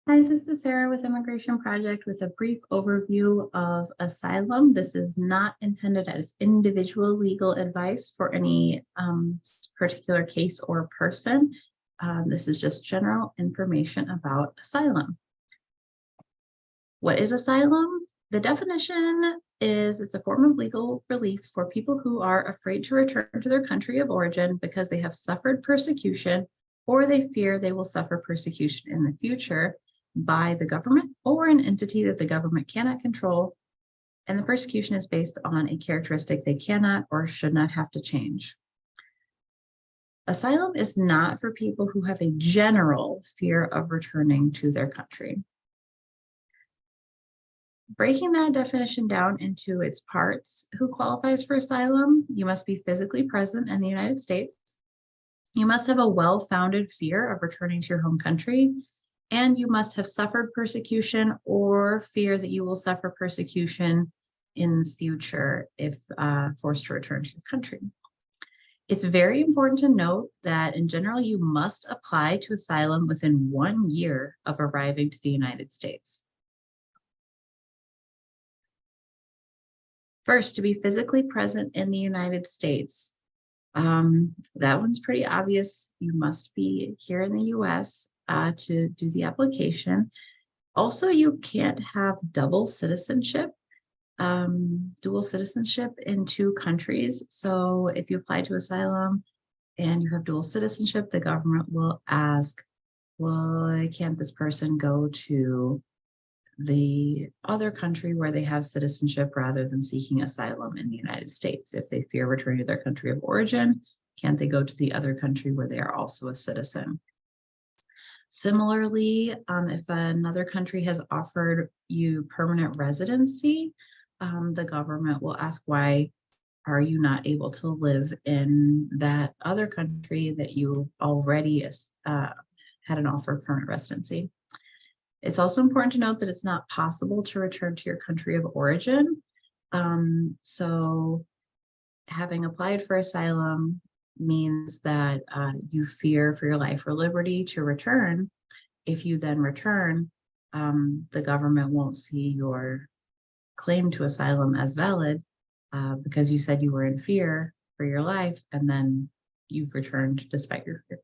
Hi, this is Sarah with Immigration Project with a brief overview of asylum. This is not intended as individual legal advice for any particular case or person. This is just general information about asylum. What is asylum? The definition is it's a form of legal relief for people who are afraid to return to their country of origin because they have suffered persecution or they fear they will suffer persecution in the future by the government or an entity that the government cannot control, and the persecution is based on a characteristic they cannot or should not have to change. Asylum is not for people who have a general fear of returning to their country. Breaking that definition down into its parts, who qualifies for asylum? You must be physically present in the United States. You must have a well-founded fear of returning to your home country, and you must have suffered persecution or fear that you will suffer persecution in the future if forced to return to your country. It's very important to note that in general, you must apply to asylum within 1 year of arriving to the United States. First, to be physically present in the United States. That one's pretty obvious. You must be here in the US to do the application. Also, you can't have double citizenship, dual citizenship in 2 countries. So if you apply to asylum and you have dual citizenship, the government will ask, well, can't this person go to the other country where they have citizenship rather than seeking asylum in the United States? If they fear returning to their country of origin, can't they go to the other country where they are also a citizen? Similarly, if another country has offered you permanent residency, the government will ask, why are you not able to live in that other country that you already had an offer of permanent residency? It's also important to note that it's not possible to return to your country of origin. So having applied for asylum means that you fear for your life or liberty to return. If you then return, the government won't see your claim to asylum as valid because you said you were in fear for your life and then you've returned despite your fear.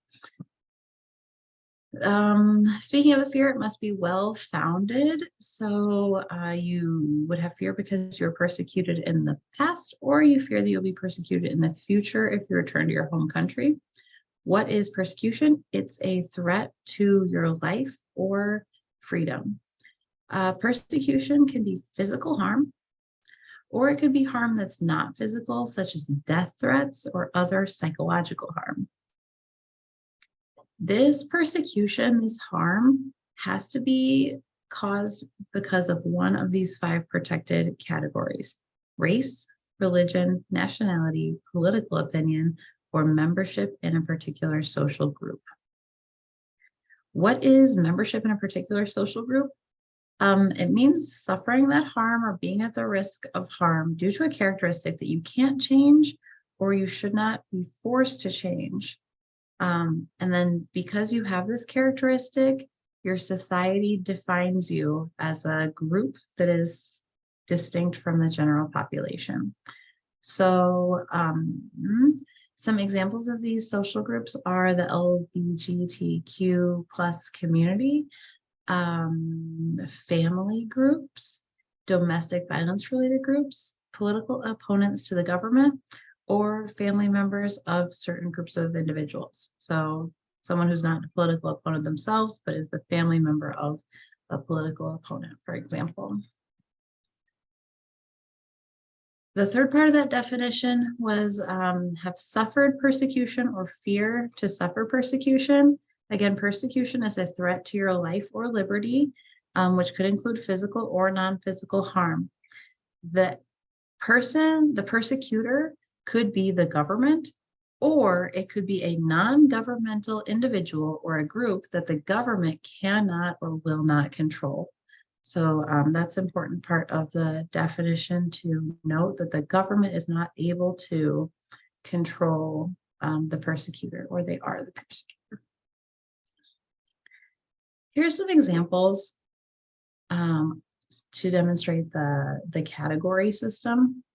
Speaking of the fear, it must be well-founded. So you would have fear because you were persecuted in the past, or you fear that you'll be persecuted in the future if you return to your home country. What is persecution? It's a threat to your life or freedom. Persecution can be physical harm, or it could be harm that's not physical, such as death threats or other psychological harm. This persecution, this harm, has to be caused because of one of these 5 protected categories: race, religion, nationality, political opinion, or membership in a particular social group. What is membership in a particular social group? It means suffering that harm or being at the risk of harm due to a characteristic that you can't change or you should not be forced to change. And then because you have this characteristic, your society defines you as a group that is distinct from the general population. So some examples of these social groups are the LGBTQ plus community, family groups, domestic violence related groups, political opponents to the government, or family members of certain groups of individuals. So someone who's not a political opponent themselves, but is the family member of a political opponent, for example. The third part of that definition was have suffered persecution or fear to suffer persecution. Again, persecution is a threat to your life or liberty, which could include physical or non-physical harm. The persecutor, could be the government, or it could be a non-governmental individual or a group that the government cannot or will not control. So that's an important part of the definition to note, that the government is not able to control the persecutor, or they are the persecutor. Here's some examples to demonstrate the category system.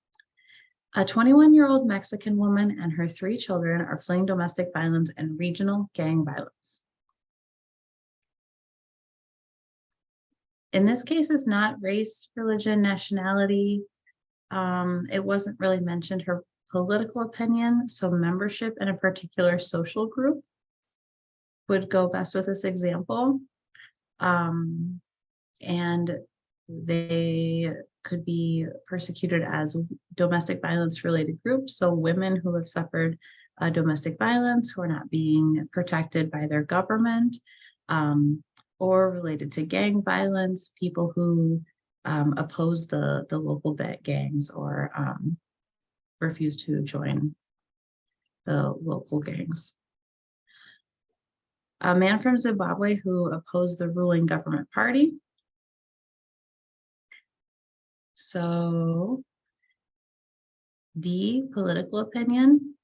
A 21-year-old Mexican woman and her 3 children are fleeing domestic violence and regional gang violence. In this case, it's not race, religion, nationality. It wasn't really mentioned her political opinion, so membership in a particular social group would go best with this example. And they could be persecuted as domestic violence related groups. So women who have suffered domestic violence, who are not being protected by their government, or related to gang violence, people who oppose the local gangs or refuse to join the local gangs. A man from Zimbabwe who opposed the ruling government party. So D, political opinion,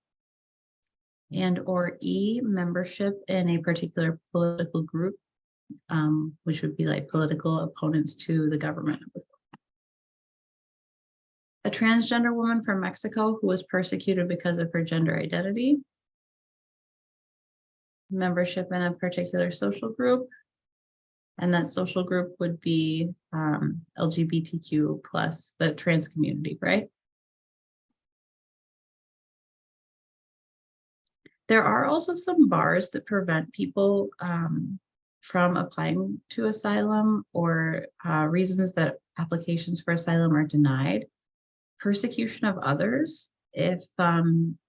and or E, membership in a particular political group, which would be like political opponents to the government. A transgender woman from Mexico who was persecuted because of her gender identity. Membership in a particular social group. And that social group would be LGBTQ plus, the trans community, right? There are also some bars that prevent people from applying to asylum, or reasons that applications for asylum are denied. Persecution of others, if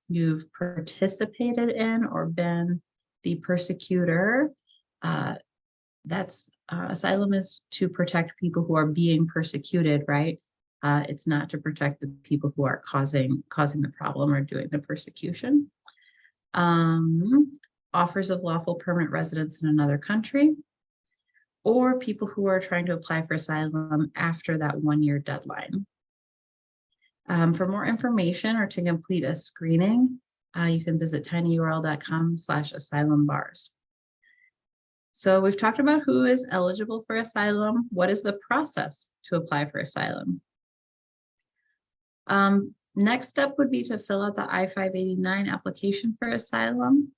you've participated in or been the persecutor, that's asylum is to protect people who are being persecuted, right? It's not to protect the people who are causing the problem or doing the persecution. Offers of lawful permanent residence in another country, or people who are trying to apply for asylum after that 1-year deadline. For more information or to complete a screening, you can visit tinyurl.com/asylumbars. So we've talked about who is eligible for asylum. What is the process to apply for asylum? Next step would be to fill out the I-589 application for asylum,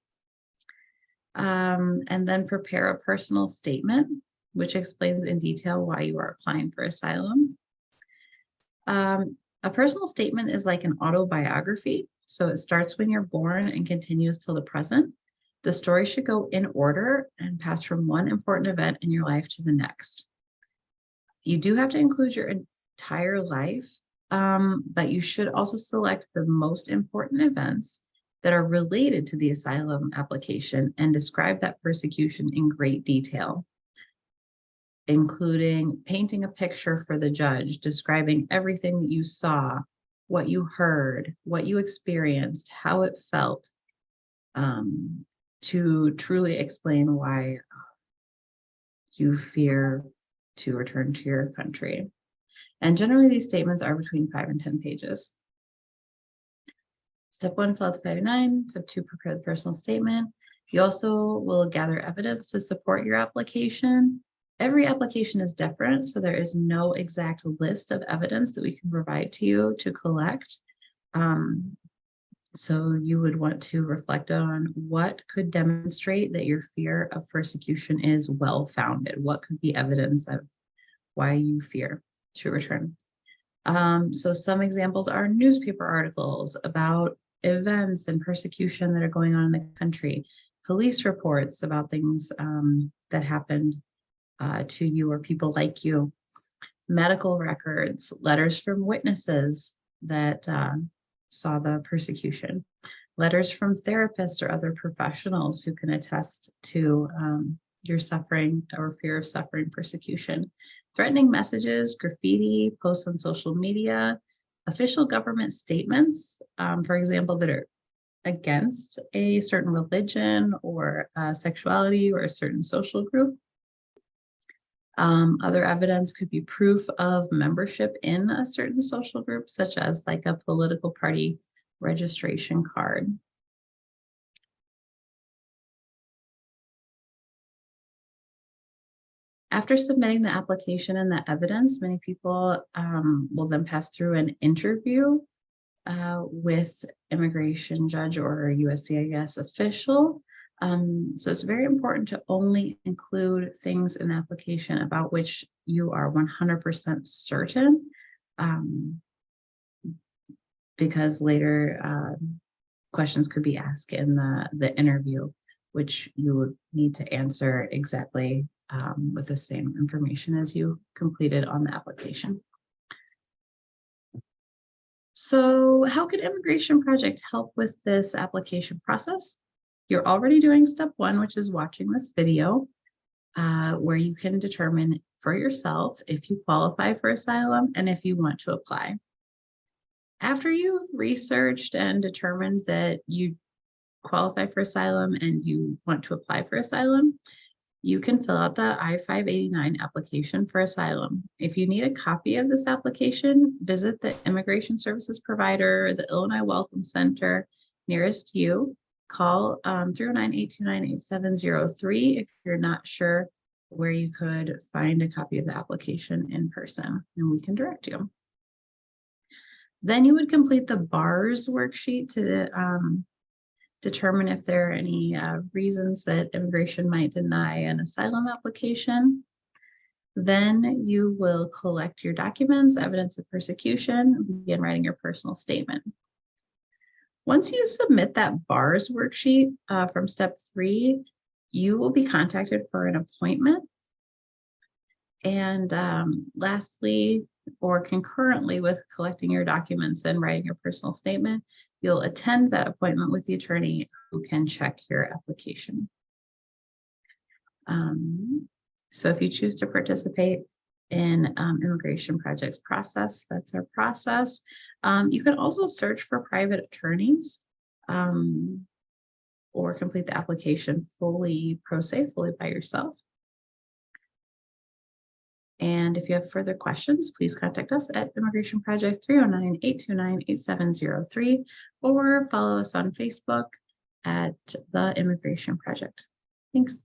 and then prepare a personal statement, which explains in detail why you are applying for asylum. A personal statement is like an autobiography. So it starts when you're born and continues till the present. The story should go in order and pass from one important event in your life to the next. You do have to include your entire life, but you should also select the most important events that are related to the asylum application and describe that persecution in great detail, including painting a picture for the judge, describing everything that you saw, what you heard, what you experienced, how it felt, to truly explain why you fear to return to your country. And generally these statements are between 5 and 10 pages. Step 1, fill out the 589. Step 2, prepare the personal statement. You also will gather evidence to support your application. Every application is different, so there is no exact list of evidence that we can provide to you to collect. So you would want to reflect on what could demonstrate that your fear of persecution is well-founded. What could be evidence of why you fear to return? So some examples are newspaper articles about events and persecution that are going on in the country, police reports about things that happened to you or people like you, medical records, letters from witnesses that saw the persecution, letters from therapists or other professionals who can attest to your suffering or fear of suffering persecution, threatening messages, graffiti, posts on social media, official government statements, for example, that are against a certain religion or sexuality or a certain social group. Other evidence could be proof of membership in a certain social group, such as like a political party registration card. After submitting the application and the evidence, many people will then pass through an interview with immigration judge or USCIS official. So it's very important to only include things in the application about which you are 100% certain, because later questions could be asked in the interview, which you would need to answer exactly with the same information as you completed on the application. So how could Immigration Project help with this application process? You're already doing step one, which is watching this video, where you can determine for yourself if you qualify for asylum and if you want to apply. After you've researched and determined that you qualify for asylum and you want to apply for asylum, you can fill out the I-589 application for asylum. If you need a copy of this application, visit the immigration services provider, the Illinois Welcome Center nearest you. Call 309-829-8703 if you're not sure where you could find a copy of the application in person, and we can direct you. Then you would complete the BARS worksheet to determine if there are any reasons that immigration might deny an asylum application. Then you will collect your documents, evidence of persecution, begin writing your personal statement. Once you submit that BARS worksheet from step 3, you will be contacted for an appointment. And lastly, or concurrently with collecting your documents and writing your personal statement, you'll attend that appointment with the attorney who can check your application. So if you choose to participate in Immigration Project's process, that's our process. You can also search for private attorneys or complete the application fully pro se, fully by yourself. And if you have further questions, please contact us at Immigration Project 309-829-8703 or follow us on Facebook at the Immigration Project. Thanks.